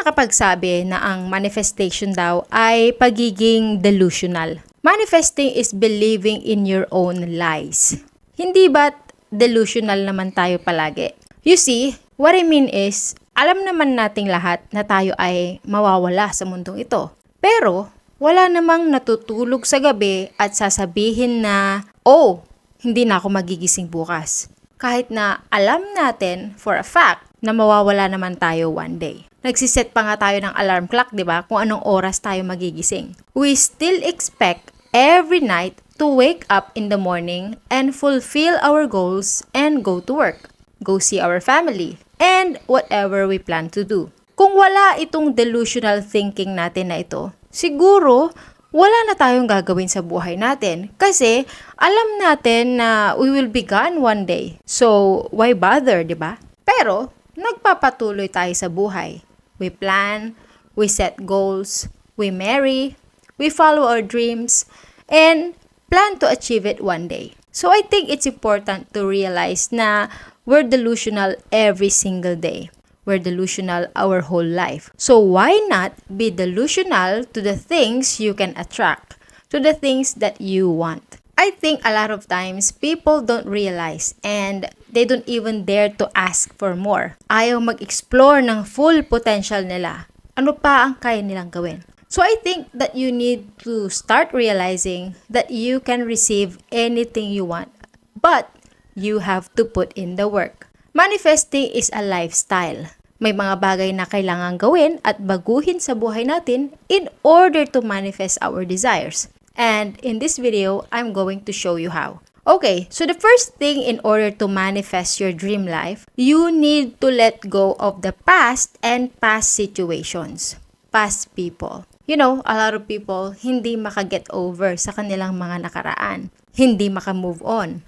nakapagsabi na ang manifestation daw ay pagiging delusional. Manifesting is believing in your own lies. Hindi ba't delusional naman tayo palagi? You see, what I mean is, alam naman nating lahat na tayo ay mawawala sa mundong ito. Pero, wala namang natutulog sa gabi at sasabihin na, oh, hindi na ako magigising bukas. Kahit na alam natin for a fact na mawawala naman tayo one day. Nagsiset pa nga tayo ng alarm clock, di ba? Kung anong oras tayo magigising. We still expect every night to wake up in the morning and fulfill our goals and go to work, go see our family, and whatever we plan to do. Kung wala itong delusional thinking natin na ito, siguro wala na tayong gagawin sa buhay natin kasi alam natin na we will be gone one day. So, why bother, di ba? Pero, nagpapatuloy tayo sa buhay. We plan, we set goals, we marry, we follow our dreams, and plan to achieve it one day. So I think it's important to realize na we're delusional every single day. We're delusional our whole life. So why not be delusional to the things you can attract, to the things that you want? I think a lot of times people don't realize and they don't even dare to ask for more. Ayaw mag-explore ng full potential nila. Ano pa ang kaya nilang gawin? So I think that you need to start realizing that you can receive anything you want, but you have to put in the work. Manifesting is a lifestyle. May mga bagay na kailangan gawin at baguhin sa buhay natin in order to manifest our desires. And in this video, I'm going to show you how. Okay, so the first thing in order to manifest your dream life, you need to let go of the past and past situations, past people. You know, a lot of people hindi makaget over sa kanilang mga nakaraan. Hindi makamove on.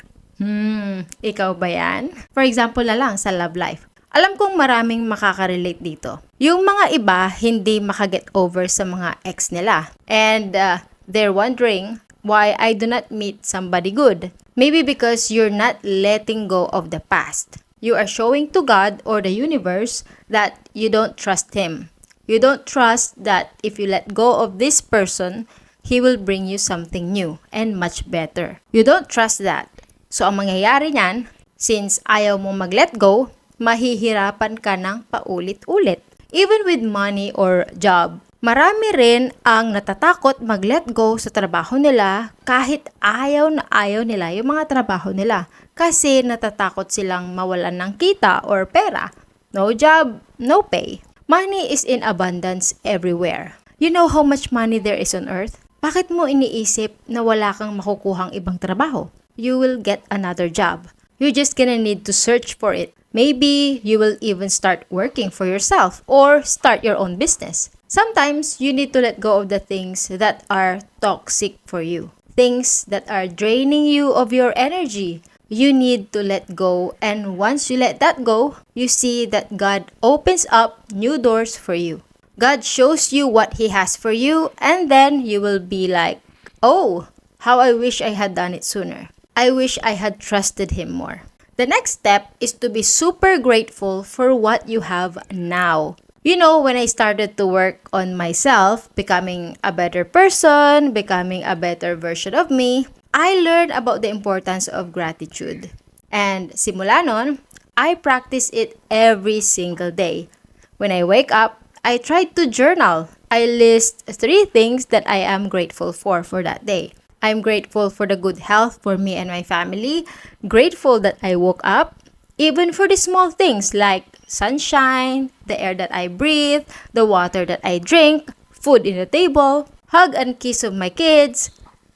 Ikaw ba yan? For example na lang sa love life. Alam kong maraming makaka-relate dito. Yung mga iba hindi makaget over sa mga ex nila. And they're wondering why I do not meet somebody good. Maybe because you're not letting go of the past. You are showing to God or the universe that you don't trust Him. You don't trust that if you let go of this person, He will bring you something new and much better. You don't trust that. So ang mangyayari niyan, since ayaw mo mag-let go, mahihirapan ka ng paulit-ulit. Even with money or job, marami rin ang natatakot mag-let go sa trabaho nila kahit ayaw na ayaw nila yung mga trabaho nila kasi natatakot silang mawalan ng kita or pera. No job, no pay. Money is in abundance everywhere. You know how much money there is on earth? Bakit mo iniisip na wala kang makukuhang ibang trabaho? You will get another job. You're just gonna need to search for it. Maybe you will even start working for yourself or start your own business. Sometimes you need to let go of the things that are toxic for you. Things that are draining you of your energy. You need to let go, and once you let that go, you see that God opens up new doors for you. God shows you what He has for you, and then you will be like, oh, how I wish I had done it sooner. I wish I had trusted Him more. The next step is to be super grateful for what you have now. You know, when I started to work on myself, becoming a better person, becoming a better version of me, I learned about the importance of gratitude. And simula nun, I practice it every single day. When I wake up, I try to journal. I list 3 things that I am grateful for that day. I'm grateful for the good health for me and my family, grateful that I woke up, even for the small things like sunshine, the air that I breathe, the water that I drink, food in the table, hug and kiss of my kids.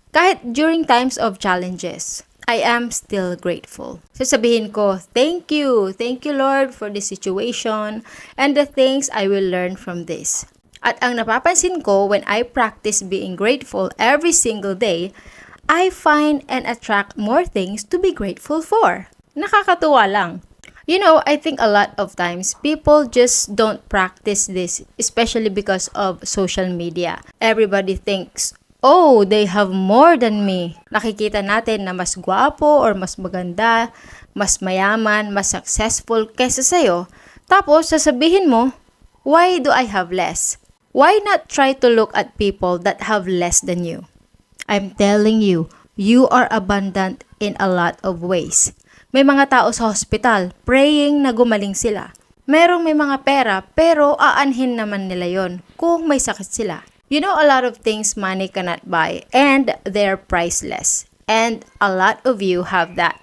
Kahit during times of challenges, I am still grateful. Sasabihin ko, thank you Lord for this situation and the things I will learn from this. At ang napapansin ko when I practice being grateful every single day, I find and attract more things to be grateful for. Nakakatuwa lang. You know, I think a lot of times people just don't practice this, especially because of social media. Everybody thinks, oh, they have more than me. Nakikita natin na mas gwapo or mas maganda, mas mayaman, mas successful kaysa sa'yo. Tapos, sasabihin mo, Why do I have less? Why not try to look at people that have less than you? I'm telling you, you are abundant in a lot of ways. May mga tao sa hospital, praying na gumaling sila. May mga pera, pero aanhin naman nila yon kung may sakit sila. You know, a lot of things money cannot buy, and they're priceless. And a lot of you have that.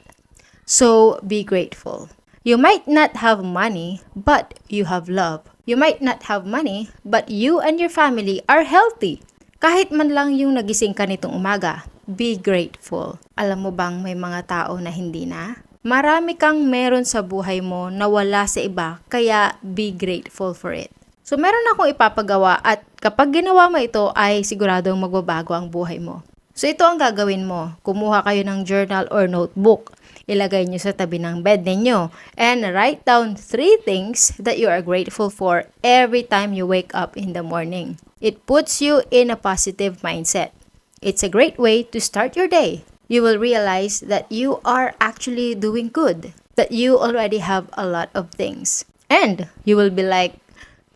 So, be grateful. You might not have money, but you have love. You might not have money, but you and your family are healthy. Kahit man lang yung nagising ka nitong umaga, be grateful. Alam mo bang may mga tao na hindi na? Marami kang meron sa buhay mo na wala sa iba, kaya be grateful for it. So meron akong ipapagawa at kapag ginawa mo ito ay siguradong magbabago ang buhay mo. So ito ang gagawin mo. Kumuha kayo ng journal or notebook. Ilagay nyo sa tabi ng bed ninyo and write down 3 things that you are grateful for every time you wake up in the morning. It puts you in a positive mindset. It's a great way to start your day. You will realize that you are actually doing good, that you already have a lot of things. And you will be like,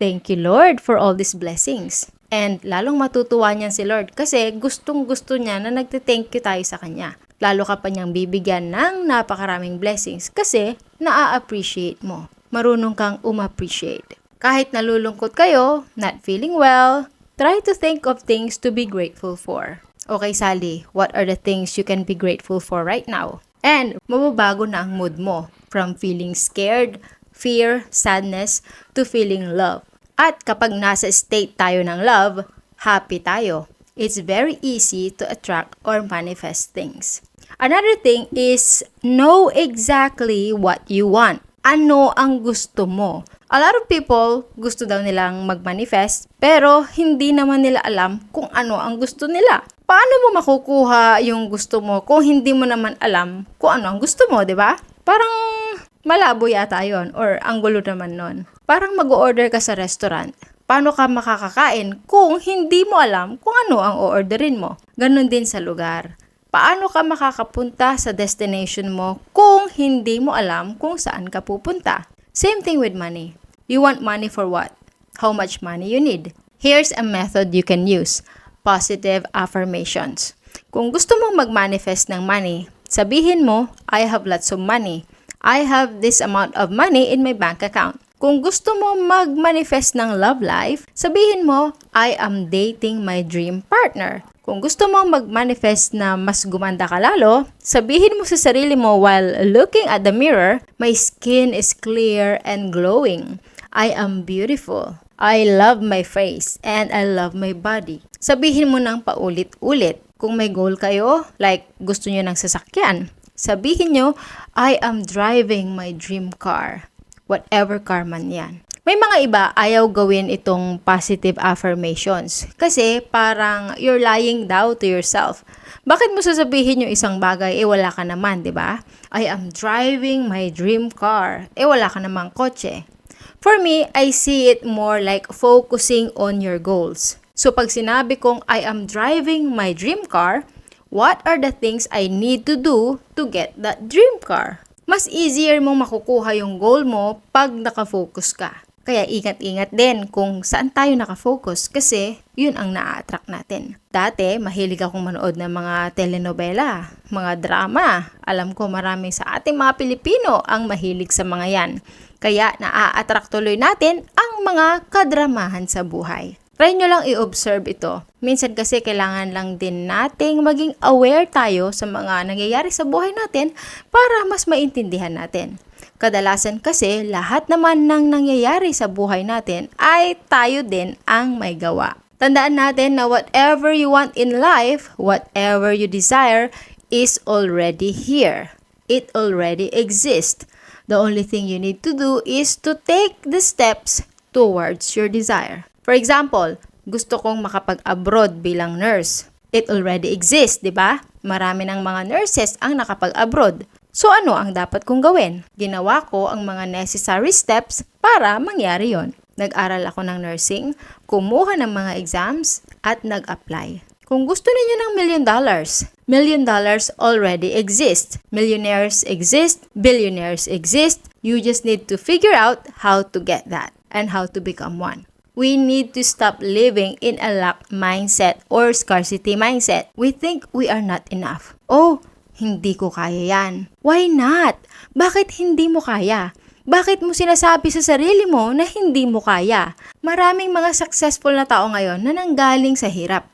thank you Lord for all these blessings. And lalong matutuwa niyan si Lord kasi gustong-gusto niya na nagte-thank you tayo sa Kanya. Lalo ka pa niyang bibigyan ng napakaraming blessings kasi naa-appreciate mo. Marunong kang umappreciate. Kahit nalulungkot kayo, not feeling well, try to think of things to be grateful for. Okay, Salee, what are the things you can be grateful for right now? And mababago na ang mood mo from feeling scared, fear, sadness, to feeling love. At kapag nasa state tayo ng love, happy tayo. It's very easy to attract or manifest things. Another thing is know exactly what you want. Ano ang gusto mo? A lot of people, gusto daw nilang mag-manifest, pero hindi naman nila alam kung ano ang gusto nila. Paano mo makukuha yung gusto mo kung hindi mo naman alam kung ano ang gusto mo, di ba? Parang malabo yata yun, or ang gulo naman nun. Parang mag-order ka sa restaurant. Paano ka makakakain kung hindi mo alam kung ano ang o-orderin mo? Ganon din sa lugar. Paano ka makakapunta sa destination mo kung hindi mo alam kung saan ka pupunta? Same thing with money. You want money for what? How much money you need? Here's a method you can use. Positive affirmations. Kung gusto mong mag-manifest ng money, sabihin mo, I have lots of money. I have this amount of money in my bank account. Kung gusto mo mag-manifest ng love life, sabihin mo, I am dating my dream partner. Kung gusto mo mag-manifest na mas gumanda ka lalo, sabihin mo sa sarili mo while looking at the mirror, my skin is clear and glowing. I am beautiful. I love my face and I love my body. Sabihin mo ng paulit-ulit. Kung may goal kayo, like gusto nyo ng sasakyan, sabihin nyo, I am driving my dream car. Whatever car man yan. May mga iba ayaw gawin itong positive affirmations kasi parang you're lying down to yourself. Bakit mo sasabihin yung isang bagay, wala ka naman, di ba? I am driving my dream car. Wala ka namang kotse. For me, I see it more like focusing on your goals. So pag sinabi kong I am driving my dream car, what are the things I need to do to get that dream car? Mas easier mong makukuha yung goal mo pag nakafocus ka. Kaya ingat-ingat din kung saan tayo nakafocus kasi yun ang na-attract natin. Dati, mahilig akong manood ng mga telenovela, mga drama. Alam ko marami sa ating mga Pilipino ang mahilig sa mga yan. Kaya na-attract tuloy natin ang mga kadramahan sa buhay. Try nyo lang i-observe ito. Minsan kasi kailangan lang din nating maging aware tayo sa mga nangyayari sa buhay natin para mas maintindihan natin. Kadalasan kasi lahat naman ng nangyayari sa buhay natin ay tayo din ang may gawa. Tandaan natin na whatever you want in life, whatever you desire, is already here. It already exists. The only thing you need to do is to take the steps towards your desire. For example, gusto kong makapag-abroad bilang nurse. It already exists, di ba? Marami ng mga nurses ang nakapag-abroad. So ano ang dapat kong gawin? Ginawa ko ang mga necessary steps para mangyari yon. Nag-aral ako ng nursing, kumuha ng mga exams, at nag-apply. Kung gusto ninyo ng $1 million already exist. Millionaires exist, billionaires exist. You just need to figure out how to get that. and how to become one. We need to stop living in a lack mindset or scarcity mindset. We think we are not enough. Oh, hindi ko kaya yan. Why not? Bakit hindi mo kaya? Bakit mo sinasabi sa sarili mo na hindi mo kaya? Maraming mga successful na tao ngayon na nanggaling sa hirap.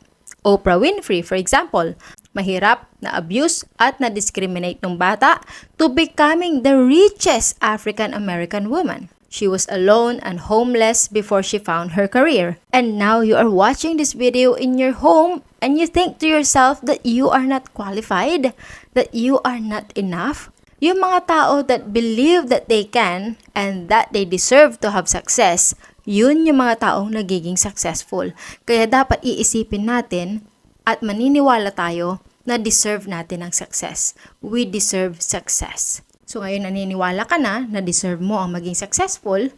Oprah Winfrey, for example, mahirap, na-abuse at na-discriminate ng bata to becoming the richest African-American woman. She was alone and homeless before she found her career. And now you are watching this video in your home and you think to yourself that you are not qualified, that you are not enough. Yung mga tao that believe that they can and that they deserve to have success, yun yung mga taong nagiging successful. Kaya dapat iisipin natin at maniniwala tayo na deserve natin ang success. We deserve success. So ngayon naniniwala ka na deserve mo ang maging successful,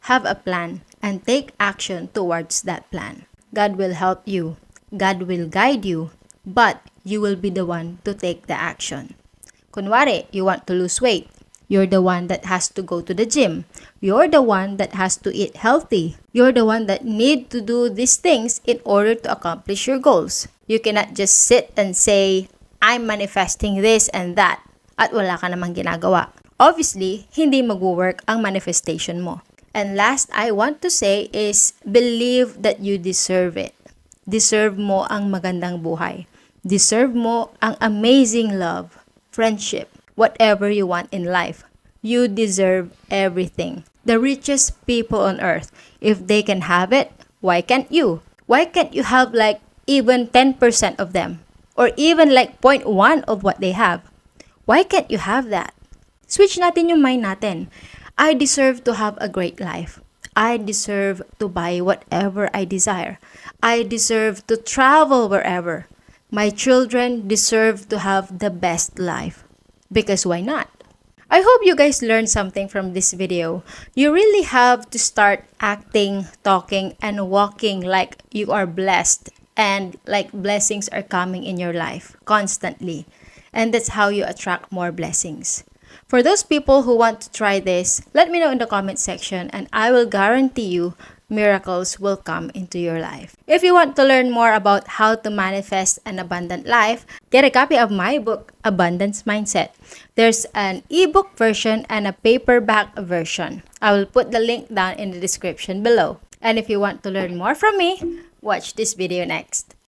have a plan and take action towards that plan. God will help you. God will guide you. But you will be the one to take the action. Kunwari, you want to lose weight. You're the one that has to go to the gym. You're the one that has to eat healthy. You're the one that need to do these things in order to accomplish your goals. You cannot just sit and say, I'm manifesting this and that, at wala ka namang ginagawa. Obviously, hindi mag-work ang manifestation mo. And last I want to say is, believe that you deserve it. Deserve mo ang magandang buhay. Deserve mo ang amazing love, friendship, whatever you want in life. You deserve everything. The richest people on earth, if they can have it, why can't you? Why can't you have like even 10% of them? Or even like 0.1 of what they have? Why can't you have that? Switch natin yung mind natin. I deserve to have a great life. I deserve to buy whatever I desire. I deserve to travel wherever. My children deserve to have the best life. Because why not? I hope you guys learned something from this video. You really have to start acting, talking, and walking like you are blessed and like blessings are coming in your life constantly. And that's how you attract more blessings. For those people who want to try this, let me know in the comment section and I will guarantee you miracles will come into your life. If you want to learn more about how to manifest an abundant life, get a copy of my book, Abundance Mindset. There's an ebook version and a paperback version. I will put the link down in the description below. And if you want to learn more from me, watch this video next.